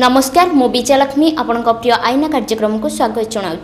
नमस्कार मु विजयलक्ष्मी आपण प्रिय आईना कार्यक्रम को स्वागत जनाऊँ।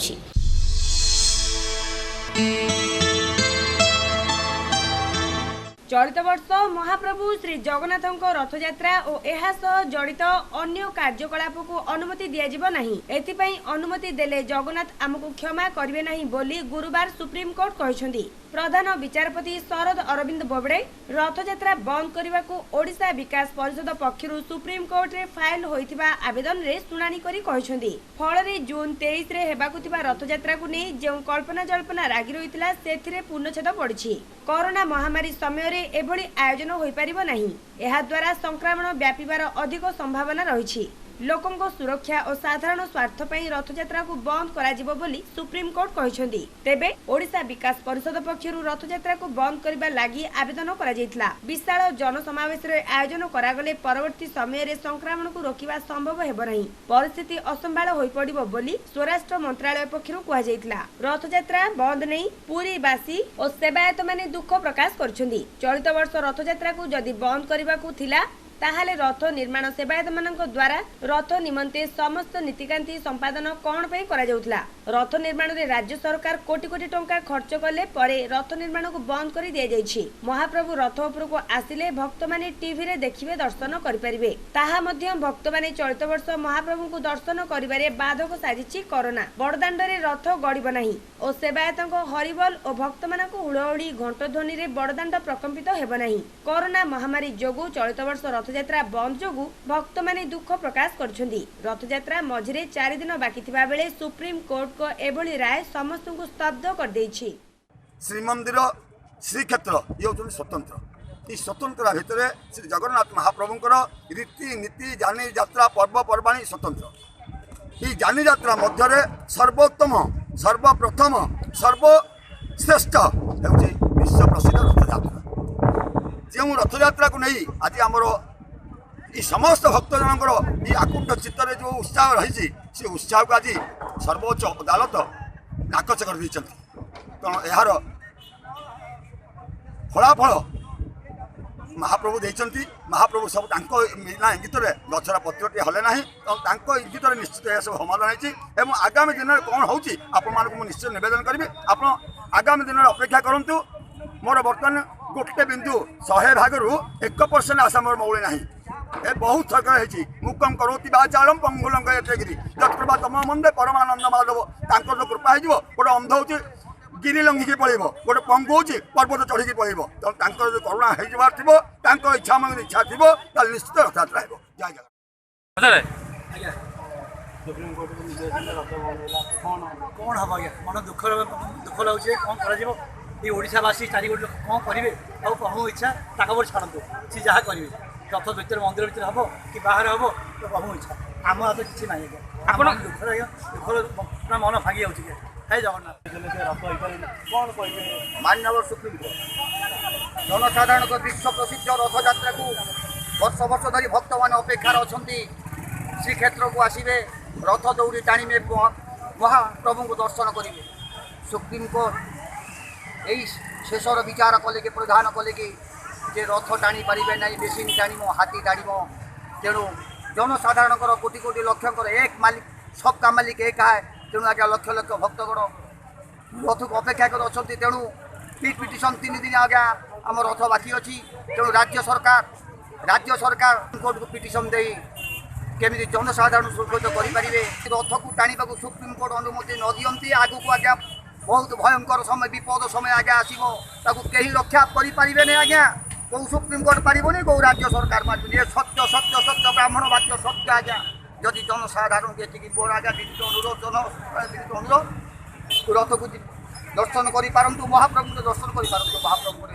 चलित वर्ष महाप्रभु श्री जगन्नाथ रथयात्रा और यह जड़ित अन्य कार्यकलाप को अनुमति दिज्व नहीं। एथिपाई अनुमति देले जगन्नाथ आमको क्षमा करेंगे नहीं बोली गुरुवार सुप्रीमकोर्ट कहते। प्रधान विचारपति शरद अरविंद बोबड़े रथयात्रा बंद करने को ओडिशा विकास परिषद पक्षर सुप्रीमकोर्ट रे फाइल होइथिबा आवेदन रे सुनानी करी कहते। फल जून 23 रे हेबाकु थिबा रथयात्रा को नहीं जो कल्पना जल्पना रागी रही से पूर्णछेद पड़ी। कोरोना महामारी समय एभली आयोजन हो पारिबो नहीं। एहा द्वारा संक्रमण व्यापीबार अधिक संभावना रही। लोकों को सुरक्षा और साधारण स्वार्थ पई रथयात्रा को बंद कराजिबो बोली सुप्रीम कोर्ट कहछन्ती। तेबे ओडिशा विकास परिषद पक्षरु रथयात्रा को बंद करबा लागि आवेदन करा जायतिला। विशाल जनसमावेश रे आयोजन करागले परवर्ती समय रे संक्रमण को रोकिबा संभव हेबो नहीं। परिस्थिति असंभाळ होई पड़िबो बोली स्वराष्ट्र मंत्रालय पक्षरु कहा जायतिला। रथयात्रा बंद नहीं पुरीवासी और सेवायत माने दुख प्रकाश करछन्ती। चलित वर्ष रथयात्रा को जदि बंद करबाकू थिला ताहाले रथ निर्माण सेवायत मानक द्वारा रथ निमंते समस्त नीतिकांति संपादन कौन पे करा जाउथला। रथ निर्माण रे राज्य सरकार कोटी कोटी टंका खर्च कले परे रथ निर्माण को बंद कर दिया जायछि। महाप्रभु रथ उपर को आसिले भक्त माने टीवी रे देखिबे दर्शन करि परिबे। ताहा मध्य भक्त माने चलित वर्ष महाप्रभु को दर्शन करिबारे बाधक साजिछि कोरोना। बड़दाण्ड रे रथ गड़िबो नाही और सेवायतक हरिबोल और भक्त मानक हुड़हुड़ी घंट ध्वनि रे बड़दाण्ड प्रकंपित हेबो नाही। कोरोना महामारी जोगु चलित वर्ष रथयात्रा बंद जोगु भक्त माने दुख प्रकाश करछन्ती। रथयात्रा मझिरे 4 दिन बाकी थिबा बेले सुप्रीम कोर्ट को एभली राय समस्त को स्तब्ध कर देछि। श्रीमंदिर श्रीक्षेत्र ये स्वतंत्र स्वतंत्र भितर श्री जगन्नाथ महाप्रभुंकर रीति नीति जानी यात्रा पर्वपर्वाणी स्वतंत्र। ये जानी यात्रा मध्य सर्वोत्तम सर्वप्रथम सर्वश्रेष्ठ होउछि विश्व प्रसिद्ध रथयात्रा। जो रथयात्रा को नहीं आज आमर ये समस्त भक्तजनकर ये आकुंठ चित्तर जो उत्साह रही से उत्साह को आज सर्वोच्च अदालत नाकच कर तेणु यार फलाफल महाप्रभु देइचंती। महाप्रभु सब बिना इंगित गछर पत्रटी हले ना इंगित निश्चित यह सब समाधान होती। आगामी दिन में कौन हो निश्चय निवेदन करी आप आगामी दिन में अपेक्षा करूँ। मोर बर्तमान गोटे बिंदु 100 भागरू 1% आशा मोर मौली ना ए बहुत सरकार है मुकम करोति बाचारम पंगुलंग यतेगिरी जत्कृपा तम मंदे परमानंद माधव तांकर कृपा हो गोटे अंध हो गिरी लंघिकी पड़ो गोटे पंगु हो पर्वत चढ़ी पड़ो तेनालीर जो करुणा हो इच्छा मन इच्छा थी निश्चित रथयात्रा हो। जय कौन हम आज्ञा मन दुख लगे कौन कर ओडावासी 4 कोटी लोक कौन करेंगे और प्रभु इच्छा ताक छाड़ू सी जहाँ करेंगे रथ भर मंदिर भर हम कि बाहर हम तो प्रभु इच्छा आम हाथ किसी ना आप दुख दुख मन भांगी जाऊँगी है जगन्नाथ कौन कहे मानव सुप्रीम कोर्ट जनसाधारण विश्व प्रसिद्ध रथयात्रा को वर्ष वर्ष धरी भक्त मान अपेक्षार अच्छा श्रीक्षेत्र को आसवे रथ दौड़ी टाणिबे महाप्रभु को दर्शन करेंगे। सुप्रीम कोर्ट यही शेषर विचार कले कि प्रधान कले कि जे रथ टाणी पारे ना बेसिन टाणीम हाथी टाणीम तेणु जनसाधारण कोटी कोटी लक्षर एक मालिक सबका मालिक एक है। तेणु आज्ञा लक्ष लक्ष भक्तगण रथ को अपेक्षा कर अच्छा तेणु पिट पिटिशन 3 दिन आज्ञा आम रथ बाकी अच्छी। तेणु राज्य सरकार कोर्ट को पिटिशन दे केमी जनसाधारण सुरक्षित करें रथ को टाणा सुप्रीम कोर्ट अनुमति न दियंती आगु को आज्ञा बहुत भयंकर समय विपद समय आगे आसो कहीं रक्षा करें आज्ञा कौ सुप्रीम कोर्ट पारबनी कौ राज्य सरकार पार्टी सत्य सत्य सत्य ब्राह्मण वाक्य सत्य आज्ञा जदि जनसाधारण ये बोर आज्ञा विद्युत अनुरोध रथ को दर्शन करूँ महाप्रभु को दर्शन करूँ महाप्रभु को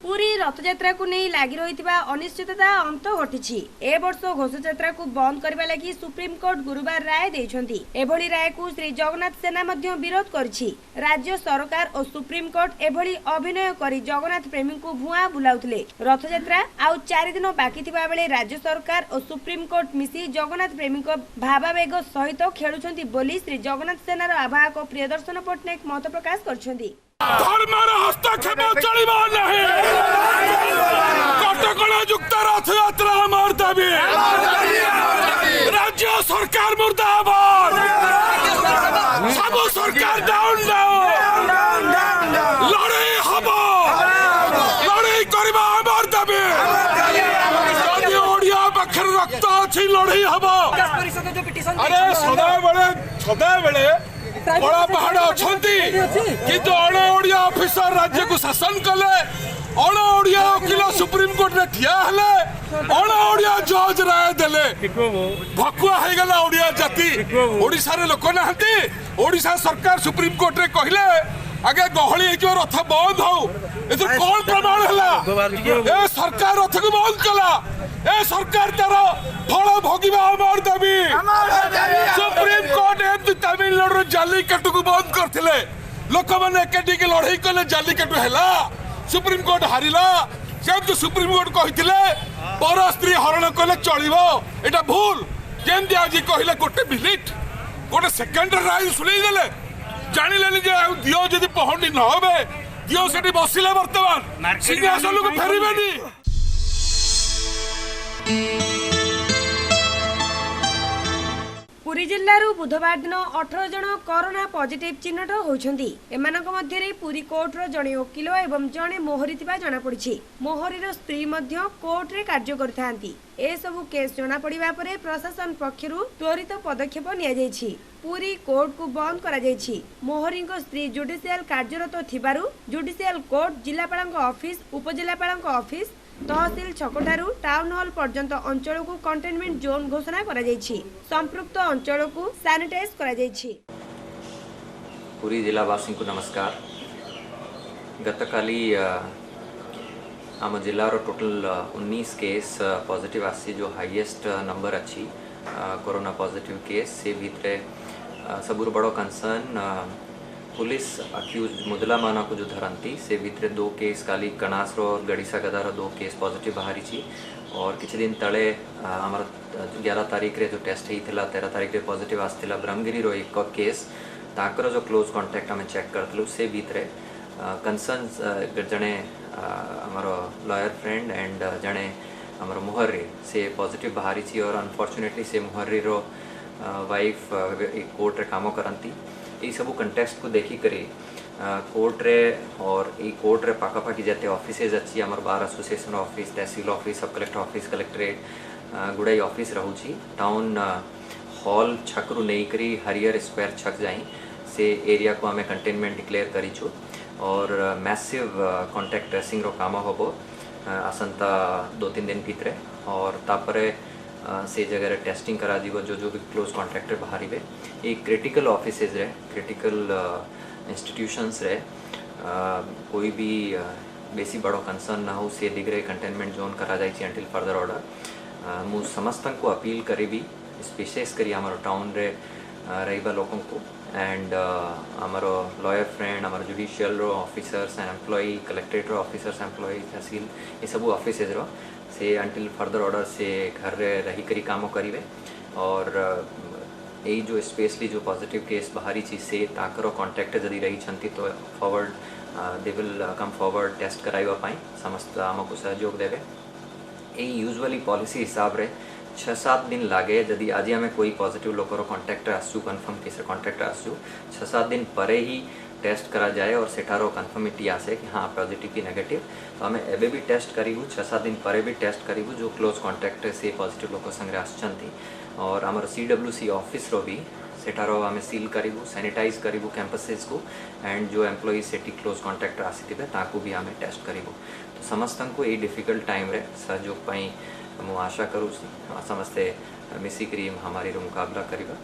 पुरी रथयात्रा को नहीं लगी रही अनिश्चितता अंत घटी। ए वर्ष घोषयात्रा को बंद करने लगी सुप्रीम कोर्ट गुरुवार राय देइछन्ती। एभली राय को श्री जगन्नाथ सेना मध्य विरोध करछि। राज्य सरकार और सुप्रीम कोर्ट एभली अभिनय करी जगन्नाथ प्रेमी को भुआ बुलाउथिले। रथयात्रा आउ 4 दिन बाकी थिबा बेले राज्य सरकार और सुप्रीम कोर्ट मिसी जगन्नाथ प्रेमी को भावावेग सहित खेलुछन्ती बोली श्री जगन्नाथ सेनार आवाहक प्रियदर्शन पट्टनायक मत प्रकाश करछन्ती। धर्मर हस्तक्षेप चलिब नहीं कटकणा युक्त रथयात्रा आमर दाबी राज्य सरकार मुर्दाबाद सब सरकार डाउन डाउन लड़ाई हम लड़ाई करबा आमर दाबी जदि ओडिया पाखर रक्त अछि लड़ाई हम अरे सदा बेले बड़ा पहाड़ अच्छी किंतु अण ओडिया ऑफिसर राज्य को शासन कले अण ओडिया वकील सुप्रीम कोर्ट रे ठिया हेले अण ओडिया जज राय देले भकुआ हो गला ओडिया जाति ओडिशा रे लोक नाहंती ओडिशा सरकार सुप्रीम कोर्ट रे कहले आगे गहली हो रथ बंद हो ए कौन प्रमाण हला ए सरकार रथ को बंद कला ए सरकार तार फल भोगिबा आमर दाबी सुप्रीम कोर्ट तमिलनाडु जालिकाटु को बंद करथिले लोक माने एकेडी के लड़ाई कले जालिकाटु हैला सुप्रीम कोर्ट हारिला सेम सुप्रीम कोर्ट कहिथिले पर स्त्री हरण कले चलिबो एटा भूल जेंति आज कहिले गोटे मिनिट गोटे सेकंड राय सुनै देले जानिलेनी जे दियो जदि पहंडी न होबे दियो सेठी बसिले वर्तमान सिंहासन को फेरिबेनी पुरी जिल्लारू बुधवार दिन 18 जन कोरोना पॉजिटिव चिन्हट होइछन्ती एमानक मध्यरे पुरी कोर्टर जणे वकील एवं जणे मोहरी थिबा जणा पड़िछि मोहरीर स्त्री मध्य कोर्ट रे कार्य करथांती ए सबु केस जणा पड़िबा परे प्रशासन पक्षरु त्वरित पदक्षेप निया जायछि पुरी कोर्ट को बंद करा जायछि मोहरी स्त्री जुडिशियल कार्यरत थिबारु जुडिशियल कोर्ट जिलापालक ऑफिस उपजिलापालक ऑफिस तहसील छकठारू टाउन हॉल पर्यंत अंचल को कंटेनमेंट जोन घोषणा करा जायछि संपृक्त अंचल को सैनिटाइज करा जायछि। पुरी जिलावासी को नमस्कार। गतकाली आम जिलार टोटल 19 केस पॉजिटिव आसी जो हाईएस्ट नंबर अच्छी कोरोना पॉजिटिव केस से भीतर सबुर बड़ो कंसर्न पुलिस अक्यूज मुदला माना को जो धरती से भीतर 2 केस काली कणासर और गड़ीसा गदार 2 केस पॉजिटिव बाहरी छी और किछि दिन तले आमर 11 तारीख रे जो टेस्ट होता 13 तारीख रे पॉजिटिव आसला ब्रह्मगिरी रो एक केस ताकर जो क्लोज कांटेक्ट आम चेक करतलु से भीतर कंसर्न जड़े आमर लॉयर फ्रेंड एंड जड़े आमर मुहर्री से पॉजिटिव बाहरी छी और अनफॉर्चुनेटली से मुहर्री रो वाइफ कोर्ट रे काम करती ये सब कंटेक्स्ट को देखी करी कोर्ट रे और ये कोर्ट रे पाखापाखि जते ऑफिसेज अच्छी आमर बार एसोसिएशन ऑफिस तहसील ऑफिस सब कलेक्टर ऑफिस कलेक्ट्रेट गुड़ाई ऑफिस रहूची टाउन हॉल छकरू नहीं करी हरियर स्क्वायर छक जाई से एरिया को आमे कंटेनमेंट डिक्लेयर करीछु और मैसिव कॉन्टैक्ट ट्रेसिंग रो काम होबो आसंता 2-3 दिन भितरे और तापरे से जगह टेस्टिंग करा दिगो जो भी क्लोज कॉन्ट्रैक्टर बाहरी ये क्रिटिकल ऑफिसेज रे क्रिटिकल इंस्टीट्यूशंस रे कोई भी बेसी बड़ो कंसर्न ना हो से दिगरे कंटेनमेंट जोन करा जाई अंटिल फर्दर ऑर्डर मु समस्त को अपील करी भी स्पेशस करी आमर टाउन रे रहीबा लोगों को एंड आमर लॉयर फ्रेंड आमर जुडिशियल रो ऑफिसर्स एंड एम्प्लॉई कलेक्ट्रेट रो ऑफिसर्स एम्प्लॉई तहसील ये सब ऑफिसेज रो से अंटिल फर्दर ऑर्डर से घर रही करी काम करेंगे और यही जो स्पेशली जो पॉजिटिव केस बाहरी चीज से ताकर कॉन्टैक्ट जदि रही छंती तो forward they will come forward test कराइबा पाई समस्त आमको सहयोग देवे यही यूजुअली पॉलिसी हिसाब रे 6-7 दिन लागे जदि आज आम कोई पॉजिटिव लोकर कॉन्टैक्ट आसू कन्फर्म केस कॉन्टैक्ट आसू 6-7 दिन परे ही टेस्ट करा जाए और सेठारो कन्फर्मिटी आसे कि हाँ पॉजिटिव कि नेगेटिव तो आम एबे भी टेस्ट करूँ 6-7 दिन परे भी टेस्ट करूँ जो क्लोज कॉन्टैक्ट से पॉजिटिव लोक संगे आसुचंती और आमर CWC ऑफिस रो भी सेठारो आम सील करूँ सैनिटाइज करूँ कैंपसेस को एंड जो एम्प्लॉई सेठी क्लोज कॉन्टैक्ट आसी ताकू भी आम टेस्ट करूँ तो समस्त को ये डिफिकल्ट टाइम रे सहयोग पाई मु आशा करूँ समस्ते मिसिकरी महामारी रो मुकाबला करिबा।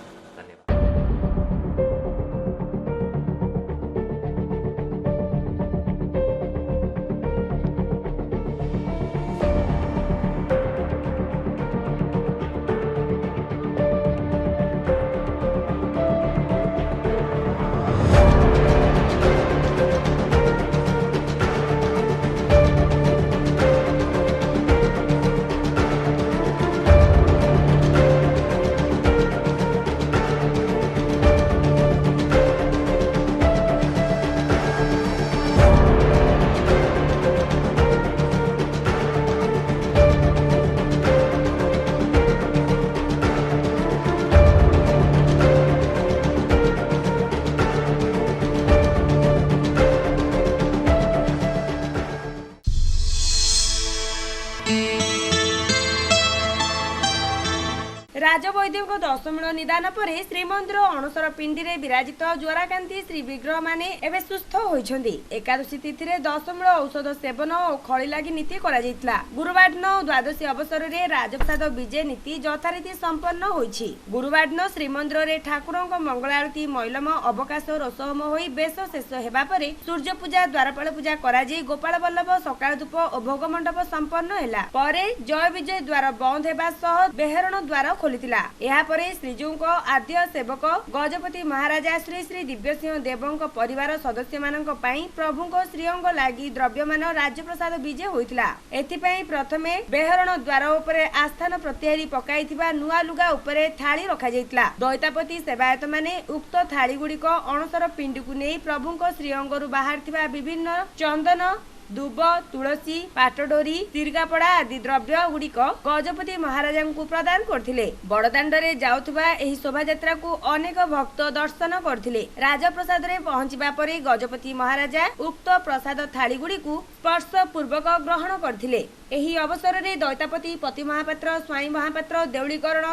राजवैद्यों 10 मिल निदान पर श्रीमंदिर अणसर पिंडी रे विराजित ज्वराकांति श्री विग्रह माने एवं सुस्थ होइछन्ति। एकादशी तिथि रे 10 मिल औषध सेवन और खड़ी लगी नीति करा जायतिला। गुरुवार दिन द्वादशी अवसर रे राजप्रसाद विजय नीति यथारीति संपन्न होइछि। गुरुवार दिन श्रीमंदिर रे ठाकुरंक मंगल आरती मैलम अवकाश रसहोम होई बेश शेष हेबा परे सूर्य पूजा द्वारपाल पूजा करा जाई गोपाल बल्लभ सकाळ धूप और भोग मंडप संपन्न हैला। परे जय विजय द्वार बंद हेबा सह बेहरण द्वार खोलितिला। एहा परे श्रीजूंक आद्य सेवक गजपति महाराजा श्री श्री दिव्यसिंह देवंक परिवार सदस्य मानक पई प्रभुंक श्रीअंग लागि द्रव्यमान राज्यप्रसाद विजय होइतिला। एथिपई प्रथमे बेहरण द्वार उपरे आस्थान प्रत्याहारी पकाइथिबा नुआ लुगा उपरे थाली रखा जाइतिला। दैतापति सेवायत माने उक्त थाली गुड़िक अणसर पिंडीकु नै प्रभुंक श्रीअंगरु बाहरथिबा विभिन्न चंदन दुब तुलसी पाटडोरी तिरगापड़ा आदि द्रव्य गुड़िक गजपति महाराजा को प्रदान करथिले। बड़दाण्डरे जाउथबा एही शोभायात्रा को अनेक भक्त दर्शन करथिले। राजप्रसाद रे पहुंचबा परे गजपति महाराजा उक्त प्रसाद थाली गुड़िकु स्पर्श पूर्वक ग्रहण करथिले। एही अवसर रे दैतापति पति महापात्र स्वाई महापात्र देउलीकरण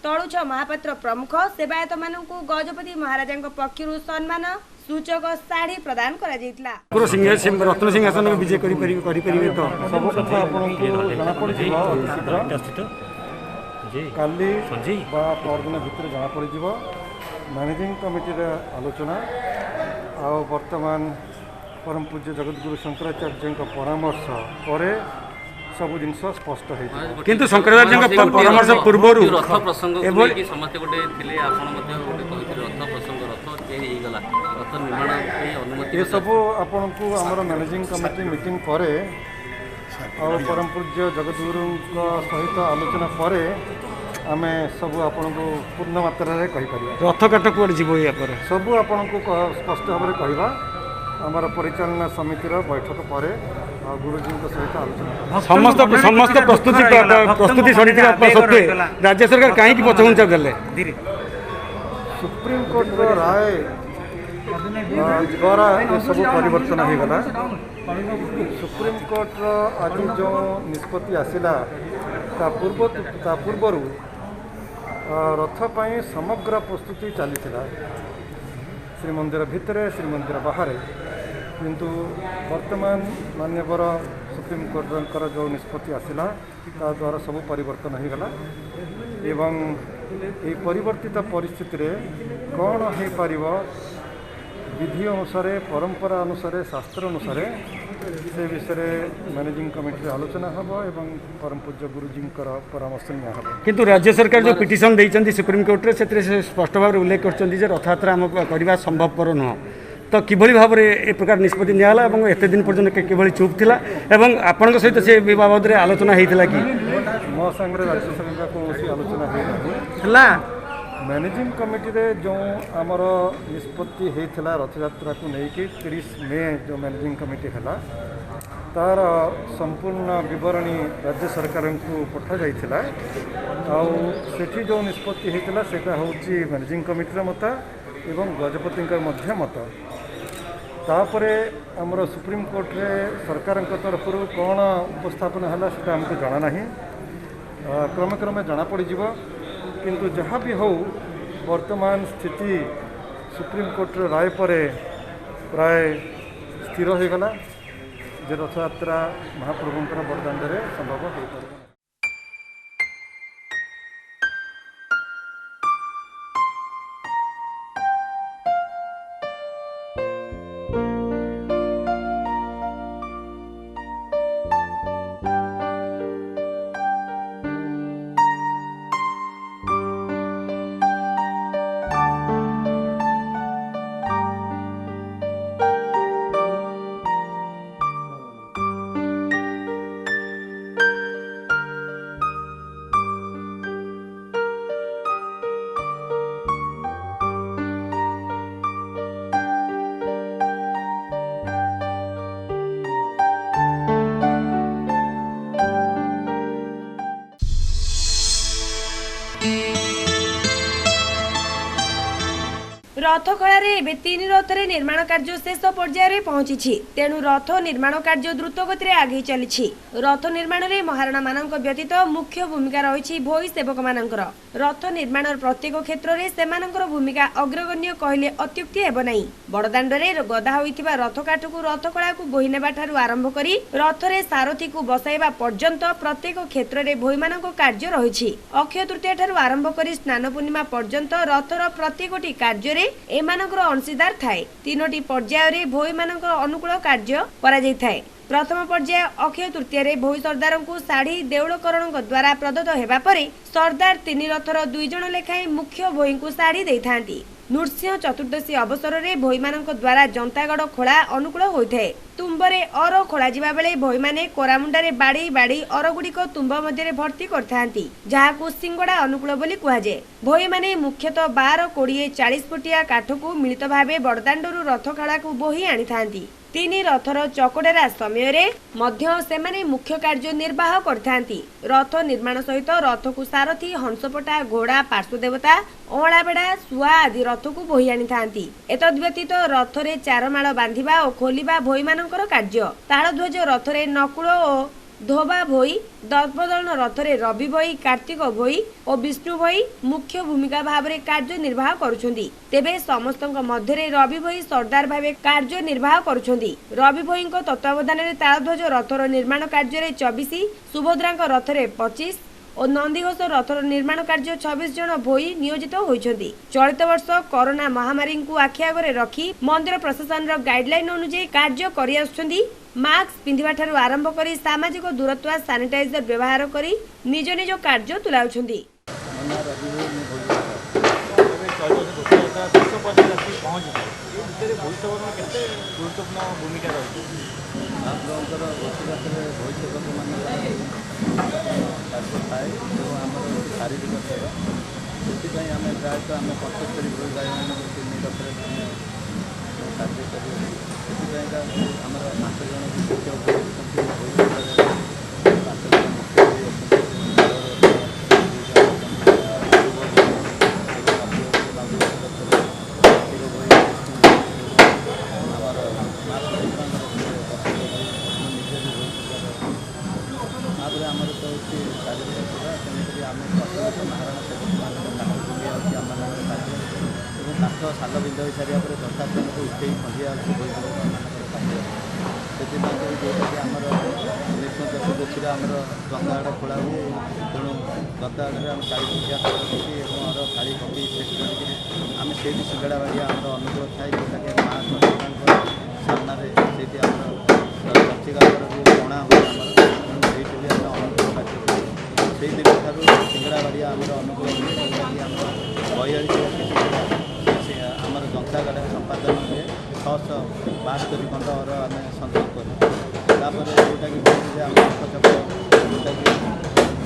तळुछ महापात्र प्रमुख सेवायत मानकु गजपति महाराजा पक्षरु सम्मान सूचक साड़ी प्रदान करा जायतिला। पूरा सिंह रत्न सिंहासन विजय करि परिबे तो सब कथा आपनको जाना पड़िजिव काली बा परदिन भितर जाना पड़िजिव मैनेजिंग कमिटी आलोचना आ वर्तमान परम पूज्य जगतगुरु शंकराचार्य परामर्श पर सब जिन स्पष्ट हो किंतु शंकराचार्य परामर्श पूर्व रथ प्रसंग की समस्त गोटे थिले आपण मध्ये गोटे कहिथिले रथ प्रसंग रथ चेंज हो गला रथ निर्माण के अनुमति ये सब आपण को हमर मैनेजिंग कमिटी मीटिंग करे और परम पूज्य जगतगुरु सहित आलोचना पर आमे सब आपण को पूर्ण मात्रा रे कहि परिबा रथ काट कुआड जीवो या पर सब आपण को स्पष्ट भाव में कहवा आमर परिचालना समिति बैठक पर गुरुजी सहित आलोचना समस्त समस्त प्रस्तुति सरिथिला सत्वे राज्य सरकार काहे की पछघुंचा देले सुप्रीम कोर्ट राय द्वारा ये सब परिवर्तन हो गला। सुप्रीम कोर्ट आज जो निष्पत्ति आसिला ता पूर्व रथ पाई समग्र प्रस्तुति चली श्रीमंदिर भितर श्रीमंदिर बाहर किंतु वर्तमान मान्यवर सुप्रीम कोर्टर जो निष्पत्ति आसिला ता द्वारा सब परिवर्तन हो गला एवं ये परिवर्तित परिस्थिति रे कौन हो पारिबो विधि अनुसार परंपरा अनुसार शास्त्र अनुसार से विषय मैनेजिंग कमिटी आलोचना हम एवं परम पूज्य गुरुजी परामर्श निया किंतु राज्य सरकार जो पिटिशन देइचंदी सुप्रीम कोर्ट रे से स्पष्ट भाव उल्लेख करचंदी जे रथयात्रा हम करबा संभवपर नुह तो किभली भाव में ए प्रकार निष्पत्ति नियाला एवं एते दिन पर्यंत किभली चुप थिला एवं आपनक सहित से बाबद रे आलोचना हेइथिला कि मो संगे राज्य सरकार कोनोसी आलोचना हला मैनेजिंग कमिटी रे जो आमर निष्पत्ति होता रथयात्रा को लेकिन 30 मे जो मैनेजिंग कमिटी है तार संपूर्ण विवरणी राज्य सरकार को पठा जाइथिला सेठी जो निष्पत्ति होता सेटा होची मैनेजिंग कमिटी मत एवं गजपति मत तापरे आमर सुप्रीम कोर्ट रे सरकार तरफ कौन उपस्थापन है सेटा हमको जाना नहीं क्रमे क्रमे जना पड़ीज किंतु जहाँ भी हो वर्तमान स्थिति सुप्रीम कोर्ट राय पर प्राय स्थिर हो गला जे रथयात्रा महाप्रभुंकर बरदाण्डे संभव हो पारे। ରଥଖଳାରେ ଏବେ 3 ରଥରେ ନିର୍ମାଣ କାର୍ଯ୍ୟ ଶେଷ ପର୍ଯ୍ୟାୟରେ ପହଞ୍ଚିଛି। ତେଣୁ ରଥ ନିର୍ମାଣ କାର୍ଯ୍ୟ ଦ୍ରୁତ ଗତିରେ ଆଗେଇ ଚାଲିଛି। ରଥ ନିର୍ମାଣରେ ମହାରଣାମାନଙ୍କ ବ୍ୟତୀତ ମୁଖ୍ୟ ଭୂମିକା ରହିଛି ଭୋଇ ସେବକମାନଙ୍କର। ରଥ ନିର୍ମାଣର ପ୍ରତ୍ୟେକ କ୍ଷେତ୍ରରେ ସେମାନଙ୍କର ଭୂମିକା ଅଗ୍ରଗଣ୍ୟ କହିଲେ ଅତ୍ୟୁକ୍ତି ହେବ ନାହିଁ। ବଡ଼ଦାଣ୍ଡରେ ଗଦା ହୋଇଥିବା ରଥ କାଠକୁ ରଥଖଳାକୁ ବୋହି ନେବାଠାରୁ ଆରମ୍ଭ କରି ରଥରେ ସାରଥୀକୁ ବସାଇବା ପର୍ଯ୍ୟନ୍ତ ପ୍ରତ୍ୟେକ କ୍ଷେତ୍ରରେ ଭୋଇମାନଙ୍କ କାର୍ଯ୍ୟ ରହିଛି। ଅକ୍ଷୟ ତୃତୀୟା ଠାରୁ ଆରମ୍ଭ କରି ସ୍ନାନ ପୂର୍ଣ୍ଣିମା ପର୍ଯ୍ୟନ୍ତ ରଥର ପ୍ରତ୍ୟେକଟି କାର୍ଯ୍ୟରେ ଏମାନଙ୍କର ଅଂଶୀଦାର ଥାଏ। 3ଟି ପର୍ଯ୍ୟାୟରେ ଭୋଇମାନଙ୍କର ଅନୁକୂଳ କାର୍ଯ୍ୟ କରାଯାଇଥାଏ। ପ୍ରଥମ ପର୍ଯ୍ୟାୟ ଅକ୍ଷୟ ତୃତୀୟାରେ ଭୋଇ ସର୍ଦ୍ଦାରଙ୍କୁ ଶାଢ଼ୀ ଦେଉଳକରଣଙ୍କ ଦ୍ୱାରା ପ୍ରଦତ୍ତ ହେବା ପରେ ସର୍ଦ୍ଦାର 3 ରଥର 2 ଜଣ ଲେଖାଏଁ ମୁଖ୍ୟ ଭୋଇଙ୍କୁ ଶାଢ଼ୀ ଦେଇଥାନ୍ତି। ନୃସିଂହ ଚତୁର୍ଦ୍ଦଶୀ ଅବସରରେ ଭୋଇମାନଙ୍କ ଦ୍ୱାରା ଜନ୍ତାଗଡ଼ ଖୋଳା ଅନୁକୂଳ ହୋଇଥାଏ। ତୁମ୍ବରେ ଅର ଖୋଳାଯିବା ବେଳେ ଭୋଇମାନେ କୋରାମୁଣ୍ଡାରେ ବାଡ଼େଇ ବାଡ଼େଇ ଅରଗୁଡ଼ିକ ତୁମ୍ବ ମଧ୍ୟରେ ଭର୍ତ୍ତି କରିଥାନ୍ତି, ଯାହାକୁ ସିଙ୍ଗଡ଼ା ଅନୁକୂଳ ବୋଲି କୁହାଯାଏ। ଭୋଇମାନେ ମୁଖ୍ୟତଃ 12, 20, 40 ଫୁଟିଆ କାଠକୁ ମିଳିତ ଭାବେ ବଡ଼ଦାଣ୍ଡରୁ ରଥଖଳାକୁ ବୋହି ଆଣିଥାନ୍ତି। 3 ରଥର ଚକଡେରା ସମୟରେ ମଧ୍ୟ ସେମାନେ ମୁଖ୍ୟ କାର୍ଯ୍ୟ ନିର୍ବାହ କରିଥାନ୍ତି। ରଥ ନିର୍ମାଣ ସହିତ ରଥକୁ ସାରଥୀ, ହଂସପଟା, ଘୋଡ଼ା, ପାର୍ଶ୍ୱଦେବତା, ଅଁଳାବେଡ଼ା, ଶୁଆ ଆଦି ରଥକୁ ବୋହି ଆଣିଥାନ୍ତି। ଏତଦ୍ବ୍ୟତୀତ ରଥରେ ଚାରମାଳ ବାନ୍ଧିବା ଓ ଖୋଲିବା ଭୋଇମାନଙ୍କର କାର୍ଯ୍ୟ। ତାଳଧ୍ୱଜ ରଥରେ ନକୁଳ ଓ ଧୋବା ଭୋଇ, ଦର୍ପଦଳନ ରଥରେ ରବି ଭୋଇ, କାର୍ତ୍ତିକ ଭୋଇ ଓ ବିଷ୍ଣୁ ଭୋଇ ମୁଖ୍ୟ ଭୂମିକା ଭାବରେ କାର୍ଯ୍ୟ ନିର୍ବାହ କରୁଛନ୍ତି। ତେବେ ସମସ୍ତଙ୍କ ମଧ୍ୟରେ ରବି ଭୋଇ ସର୍ଦ୍ଦାର ଭାବେ କାର୍ଯ୍ୟ ନିର୍ବାହ କରୁଛନ୍ତି। ରବି ଭୋଇଙ୍କ ତତ୍ତ୍ୱାବଧାନରେ ତାଳଧ୍ୱଜ ରଥର ନିର୍ମାଣ କାର୍ଯ୍ୟରେ 24, ସୁଭଦ୍ରାଙ୍କ ରଥରେ 25 ଓ ନନ୍ଦିଘୋଷ ରଥର ନିର୍ମାଣ କାର୍ଯ୍ୟ 26 ଜଣ ଭୋଇ ନିୟୋଜିତ ହୋଇଛନ୍ତି। ଚଳିତ ବର୍ଷ କରୋନା ମହାମାରୀଙ୍କୁ ଆଖି ଆଗରେ ରଖି ମନ୍ଦିର ପ୍ରଶାସନର ଗାଇଡଲାଇନ ଅନୁଯାୟୀ କାର୍ଯ୍ୟ କରିଆସୁଛନ୍ତି। ମାସ୍କ ପିନ୍ଧିବା ଠାରୁ ଆରମ୍ଭ କରି ସାମାଜିକ ଦୂରତ୍ୱ, ସାନିଟାଇଜର ବ୍ୟବହାର କରି ନିଜ ନିଜ କାର୍ଯ୍ୟ ତୁଲାଉଛନ୍ତି। ଶାରୀରିକ ସେବା ସେଥିପାଇଁ ଆମେ ପ୍ରାୟତଃ ଆମେ 75 ଭୋଇ ଭାଇମାନଙ୍କୁ 3 ରଥରେ କାର୍ଯ୍ୟ କରି ସେଥିପାଇଁକା ଆମର 5 ଜଣ ମୁଖ୍ୟ ଭୋଇ ଅଛନ୍ତି। ଭୋଇ 5 ଜଣ ମୁଖ୍ୟ ଭୋଇ ଅଛନ୍ତି। ତାପରେ ଆମର ତ ହେଉଛି ଶାରୀରିକ ସେବା, ତେଣୁକରି ଆମେ ପ୍ରଥମତଃ ମହାରଣା ସେବକମାନଙ୍କ କାଠ ବୁଲିଆଉଛି ଆମମାନଙ୍କର କାର୍ଯ୍ୟ ଏବଂ କାଠ ସାଲ ବିନ୍ଧ ହୋଇସାରିବା ପରେ ଯଥାକ୍ରମକୁ ଉଠେଇ ଖଞ୍ଜିଆ ହେଉଛି ଭୋଇମାନଙ୍କର କାର୍ଯ୍ୟ। ସେଥିପାଇଁ ଯେଉଁଟାକି ଆମର ନୃସିଂହ ଚତୁର୍ଦ୍ଦଶୀରେ ଆମର ଜନ୍ତାଗଡ଼ ଖୋଳା ହୁଏ। ତେଣୁ ଜନ୍ତାଗଡ଼ରେ ଆମେ 40 ଫୁଟିଆ କାଠ ରଖି ଏବଂ ଆମର ଥାଳି ପକେଇ ସେଠି କରିକିରି ଆମେ ସେଇଠି ସିଙ୍ଗଡ଼ା ବାଡ଼ିଆ ଆମର ଅନୁକୂଳ ଥାଏ, ଯେଉଁଟାକି ମା ଚନ୍ଦ୍ରମାଙ୍କ ସାମ୍ନାରେ ସେଇଠି ଆମର ଚର୍ଚ୍ଚିକାଙ୍କର ଯେଉଁ ପଣା ହୁଏ ଆମର, ତେଣୁ ସେଇଠି ବି ଆମେ ଅନୁକୂଳ କାର୍ଯ୍ୟ କରୁ। ସେଇ ଦିନଠାରୁ ସିଙ୍ଗଡ଼ା ବାଡ଼ିଆ ଆମର ଅନୁକୂଳ ହୁଏ, ଯେଉଁଟାକି ଆମର 42 ଆମର ଜନ୍ତାଗଡ଼ରେ ସମ୍ପାଦନ ହୁଏ। 672 ଖଣ୍ଡର ଆମେ ସଂଗ୍ରହ କରୁ। ତାପରେ ଯେଉଁଟାକି ଯେ ଆମ ଚକ ଯେଉଁଟାକି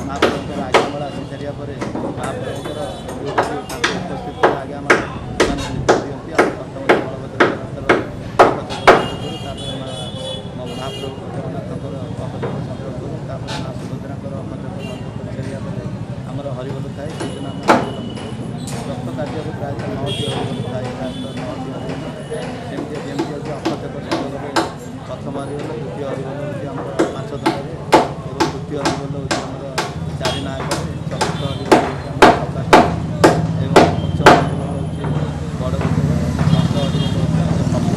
ମହାପ୍ରଭୁଙ୍କର ଆଜ୍ଞାମାଳ ଆସିସାରିବା ପରେ ମହାପ୍ରଭୁଙ୍କର ଯେଉଁଟାକି ତାଙ୍କ ଉପସ୍ଥିତିରେ ଆଜ୍ଞାମାଳ ସେମାନେ ଦିଅନ୍ତି। ଆମେ ପ୍ରଥମ ବଳଭଦ୍ର ରଥର ତାପରେ ମହାପ୍ରଭୁ ଜଗନ୍ନାଥଙ୍କର ଅପଚକ ସଂଗ୍ରହ କରୁ। ତାପରେ ମା ସୁଭଦ୍ରାଙ୍କର ଅପଚକ ସଂଗ୍ରହ କରିସାରିବା ପରେ ଆମର ହରିବୋଲ ଥାଏ, ସେଦିନ ଆମେ ହରିବୋଲ କରୁ। ରଥ କାର୍ଯ୍ୟରେ ପ୍ରାୟତଃ 9ଟି ହରିବୋଲ ଥାଏ, ପ୍ରାୟତଃ 9ଟି ହରିବୋଲ। ସେମିତି ଯେମିତି ହେଉଛି ଅପଚକ ସଂଗ୍ରହରେ ପ୍ରଥମ ହରିବୋଲ, ଦ୍ୱିତୀୟ ହରିବୋଲ ହେଉଛି ଆମର 5 ଦିନରେ ଏବଂ ତୃତୀୟ ହରିବୋଲ ହେଉଛି ଆମର 4 ନାୟକରେ, ଚତୁର୍ଥ ହରିବୋଲ ହେଉଛି ଆମର ପ୍ରକାଶ ଏବଂ ପଞ୍ଚମ ହରିବୋଲ ହେଉଛି ବଡ଼ ଗୋଟିଏ, ଷଷ୍ଠ ହରିବୋଲ ହେଉଛି ଆମର କପୁର,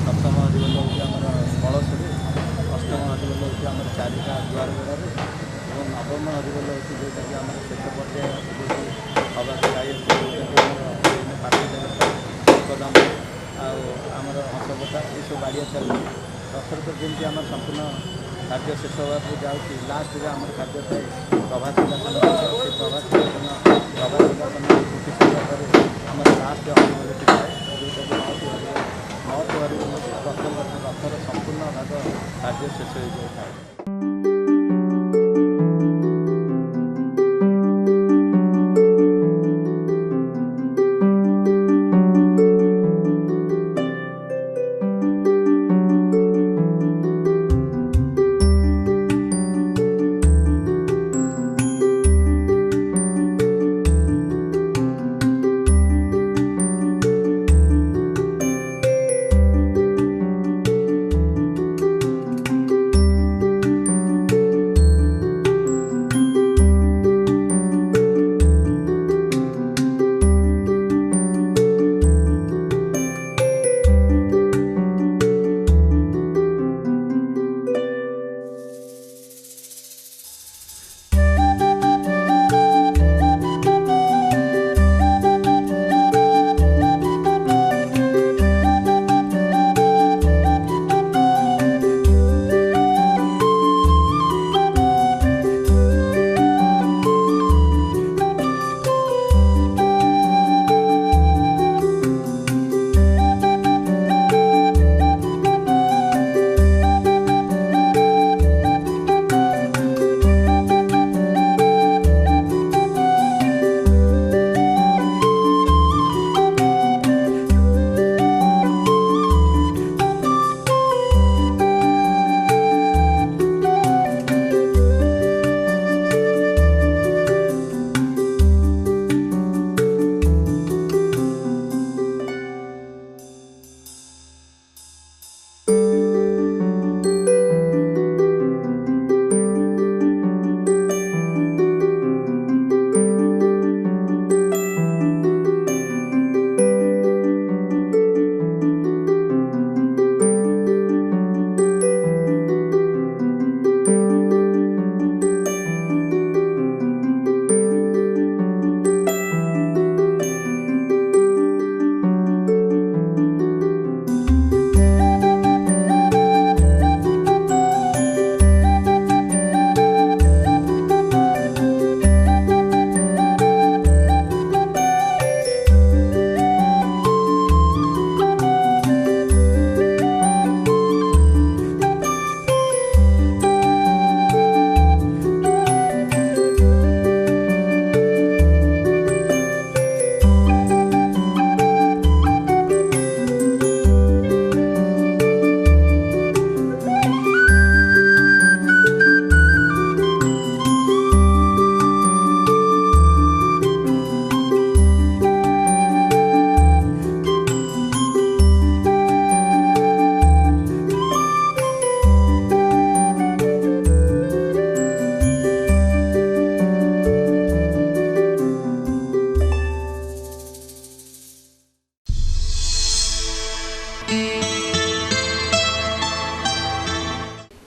ସପ୍ତମ ହରିବୋଲ ହେଉଛି ଆମର କଳସରେ, ଅଷ୍ଟମ ହରିବୋଲ ହେଉଛି ଆମର 4ଟା ଦୁଆର ବେଢ଼ାରେ ଏବଂ ନବମ ହରିବୋଲ ହେଉଛି ଯେଉଁଟାକି ଆମର ଶେଷ ପର୍ଯ୍ୟାୟ ଯେଉଁଠି ହବାକୁ ଯାଇଅଛି, ଯେଉଁଟାକି ଆମର ପାର୍ଶ୍ୱ ଦେବତା କଦମ ଆଉ ଆମର ହଂସପଟା ଏସବୁ ବାଡ଼ିଆ ଚାଲିଛି। ରଥରେ ତ ଯେମିତି ଆମର ସମ୍ପୂର୍ଣ୍ଣ କାର୍ଯ୍ୟ ଶେଷ ହେବାକୁ ଯାଉଛି, ଲାଷ୍ଟରେ ଆମର କାର୍ଯ୍ୟ ଥାଏ ପ୍ରଭାତ ସିଂହାସନ। ସେ ପ୍ରଭାତ ସିଂହାସନ ଫୁଟି ସାରିବା ପରେ ଆମର ଲାଷ୍ଟ ହରିବୋଲଟି ଥାଏ, ଯେଉଁଟାକି 9ଟି ହରିବୋଲ ପ୍ରଥମ ରଥର ସମ୍ପୂର୍ଣ୍ଣ ଭାଗ କାର୍ଯ୍ୟ ଶେଷ ହୋଇଯାଇଥାଏ।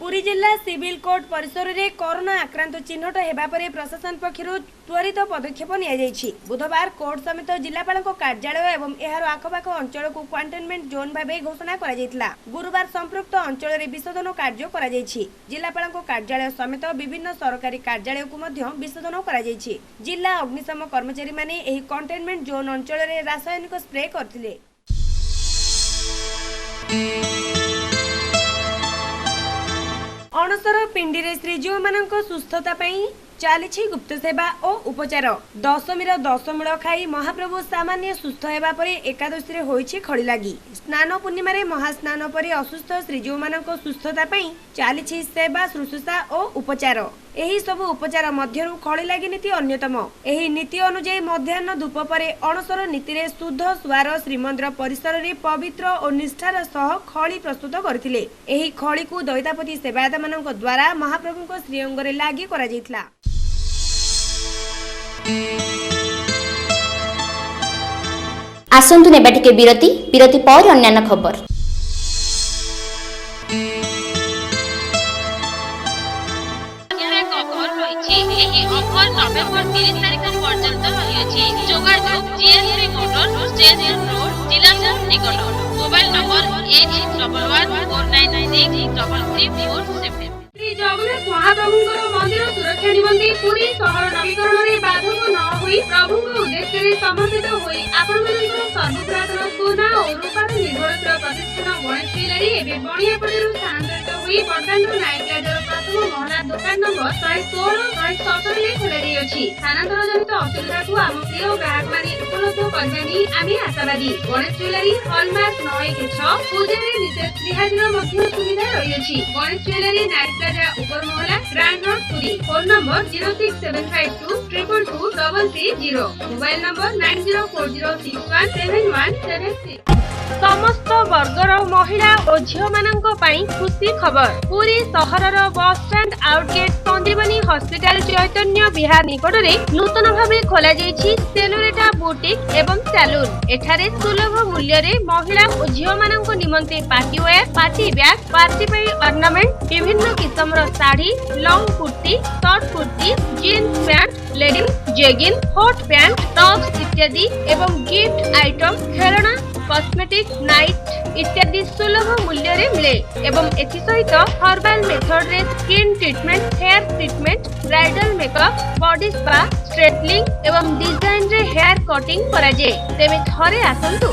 पुरी जिला सिविल कोर्ट परिसर में कोरोना आक्रांत चिन्हट हेबा परे प्रशासन पक्षरु त्वरित पदक्षेप नियाଯାଇଛି। बुधवार कोर्ट समेत जिलापाल कार्यालय एवं एहार आखपाख अंचल को क्वारंटाइनमेंट जोन भाव घोषणा करा जायतिला। गुरुवार संपृक्त अंचल में विशोधन कार्य करा जायछि। जिलापाल कार्यालय समेत विभिन्न सरकारी कार्यालय को मध्य विशोधन करा जायछि। जिला अग्निशम कर्मचारी माने एही कंटेनमेंट जोन अंचल में रासायनिक स्प्रे करथिले। अणसर पिंडी रे श्रीजीव मानक सुस्थता पई चालिछि गुप्त सेवा और उपचार। दशमीर दशमूल खाई महाप्रभु सामान्य सुस्थ हेबा परे एकादशी रे होइछि खड़ी लागी। स्नान पूर्णिमा रे महास्नान परे असुस्थ श्रीजीव मानक सुस्थता पई चालिछि सेवा शुश्रूषा और उपचार। एही सब उपचार मध्यरु खड़ी लागी नीति अन्यतम। एही नीति अनुसार मध्याह्न धूप परे अणसर नीति रे शुद्ध स्वार श्रीमंदिर परिसर रे पवित्र और निष्ठार सह खड़ी प्रस्तुत करथिले। एही खड़ी को दैतापति सेवायत मानक द्वारा महाप्रभु को श्रीअंग रे लागी करा जायतिला। आसंतु नेबा टिके विरति पर अन्यान्य खबर। ऑफर नवेम्बर 30 तारिख पर्यंत रही। जोगाजोग जीएसपी मोटर स्टेशन रोड जिला निकट। Mobile number 811149963347। श्री जगन्नाथ महाप्रभुଙ୍କର मंदिर सुरक्षा निमंते पुरी सहर नवीकरण रे बाधक न होई प्रभुଙ୍କ उद्देश्य रे समर्पित होई आपनकर सर्वपुरातन सोना और रूपार निर्भरतर प्रतिष्ठान गणेश ज्वेलरी एवं बणियापड़ीरू स्थानांतरित होई बड़दाण्ड नायक प्लाजार प्रथम महला दुकान नंबर 116-117 रे खोलाई अछि। स्थानांतर जनित असुविधा को आम प्रिय ग्राहक माने उपलब्ध करबानी आमी आशावादी। गणेश ज्वेलरी हॉलमार्क 916 पूजा रे विशेष रिहातीर मध्य सुविधा रही अछि। गणेश ज्वेलरी नायक ऊपर Mohla grand road Puri. Phone number 06752222330। Mobile number 9040617176। समस्त वर्गर महिला और झियो मानक पई खुशी खबर। पुरी सहरर bus stand out gate Sandipani hospital Chaitanya Vihar निकट रे नूतन भावे खोला जायछि सेलोरेटा बुटीक एवं सैलून। एठारे सुलभ मूल्य रे महिला और झियो मानक निमंते party wear, party bag, party पई ऑर्नामेंट, विभिन्न किस्मर sari, long kurti, short kurti, jeans pant, legging, jegging, hot pant, tops इत्यादि एवं गिफ्ट आइटम, खेलना, कॉस्मेटिक, नाइट इत्यादि सुलभ मूल्य रे मिले एवं एथि सहित हर्बल मेथड रे skin treatment, hair treatment, bridal makeup, body spa, straightening एवं डिजाइन रे हेयर कटिंग करा जाय। तेमे थरे आसंतु।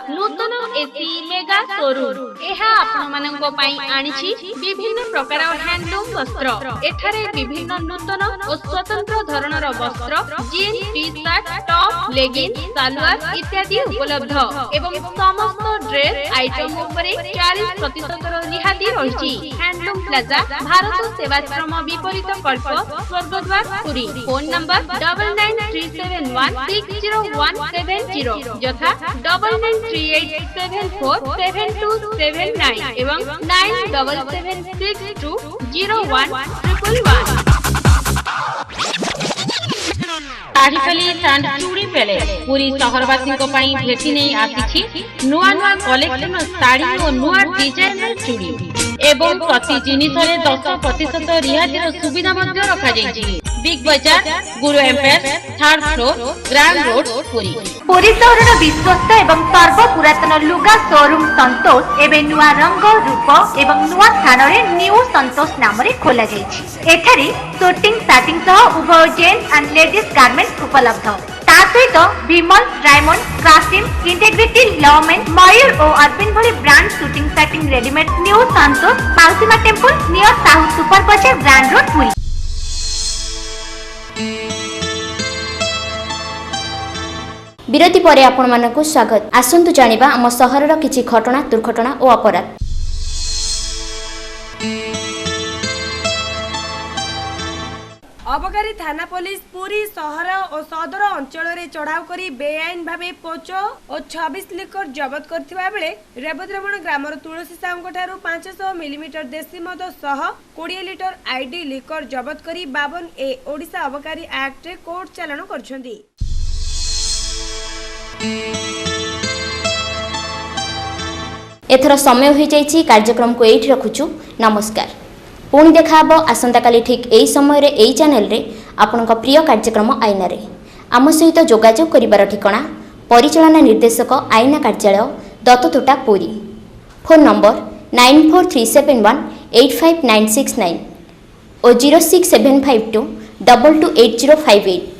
नूतन एसी मेगा शोरूम एहा आपण मानक पई आनिछि विभिन्न प्रकार हैंडलूम वस्त्र। एठारे विभिन्न नूतन और स्वतंत्र धरणर वस्त्र jeans, T shirt, top, legging, salwar इत्यादि उपलब्ध एवं समस्त ड्रेस आइटम उपरे 40% रिहाती रहिछि। हैंडलूम प्लाजा भारत सेवाश्रम विपरीत कल्प स्वर्गद्वार पुरी। फोन नंबर 9937160170 यथा 9938747279 एवं 9776201111। तारिफली सांड चूड़ी पेले पूरी सहरवासी को पाई भेटी नहीं आसीछि नुआ नुआ कलेक्शन साड़ी और नुआ डिजाइन चूड़ी एवं प्रति जिनिस रे 10% रिहातीर सुविधा मध्य रखा जायछि। Big Bazaar Guru empire 3rd floor grand road Puri. Puri सहरर विश्वस्त एवं सर्व पुरातन लुगा शोरूम संतोष एवं नुआ रंग रूप एवं नुआ स्थान रे न्यू संतोष नाम रे खोला जायछि। एठारे शूटिंग स्टार्टिंग सह उभय जेंट्स एंड लेडीज गारमेंट्स उपलब्ध। ता सहित विमल, डायमंड, क्रासिम, इंटेग्रिटी, लवमेन, मयूर और अर्पिन भली brand shooting starting readymade new Santosh Mausima temple near south super bazaar grand road Puri. विरति परे आपनमानकु स्वागत। आसंतु जानिबा आम सहरर किछि घटना दुर्घटना और अपराध। अबकारी थाना पुलिस पूरी सहर और सदर अंचल रे चढ़ाऊ करी बेआईन भावे 5 और 26 लिटर जबत करथिबा बेले रेवद्रमण ग्रामर तुलसी साहू ठारू 500 मिलीमीटर देसी मद सह 20 लिटर आईडी लिकर जबत करी 52A ओडिशा अबकारी एक्ट रे कोर्ट चालान करछंती। एथर समय हो जाइछि कार्यक्रम को एठी रखुछु। नमस्कार। पुणी देखा आसंता काली ठीक यही समय रे यही चैनल रे आपनक प्रिय कार्यक्रम आईना रे आम सहित जोगाजोग करिबार ठिकाना परिचालना निर्देशक आईना कार्यालय दत्ततोटा पुरी। फोन नंबर 9437185969 और 06752228058।